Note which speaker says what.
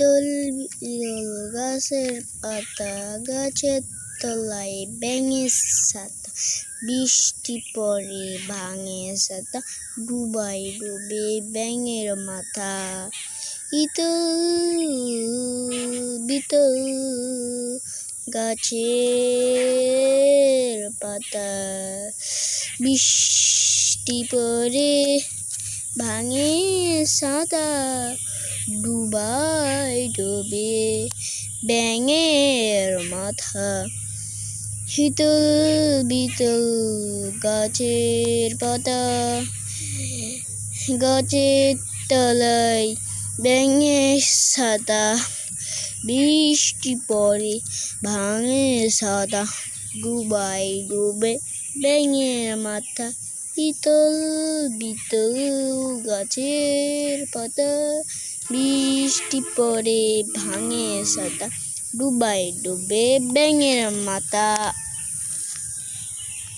Speaker 1: ইতল বিতল গাছের পাতা, গাছের তলায় ব্যাঙের ছাতা, বৃষ্টি পড়ে ভাঙে ছাতা, ডুবাই ডুবে ব্যাঙের মাথা। ইতল বিতল গাছের পাতা, বৃষ্টি পড়ে ভাঙে ছাতা, ডুবাই ডুবে ব্যাঙের মাথা। শীতল বিতল গাছের পাতা, গাছের তলায় ব্যাঙের ছাতা, বৃষ্টি পড়ে ভাঙে ছাতা, ডুবাই ডুবে ব্যাঙের মাথা। ইতল বিতল গাছের পাতা, বৃষ্টি পড়ে ভাঙে ছাতা, ডুবাই ডুবে ব্যাঙের মাথা।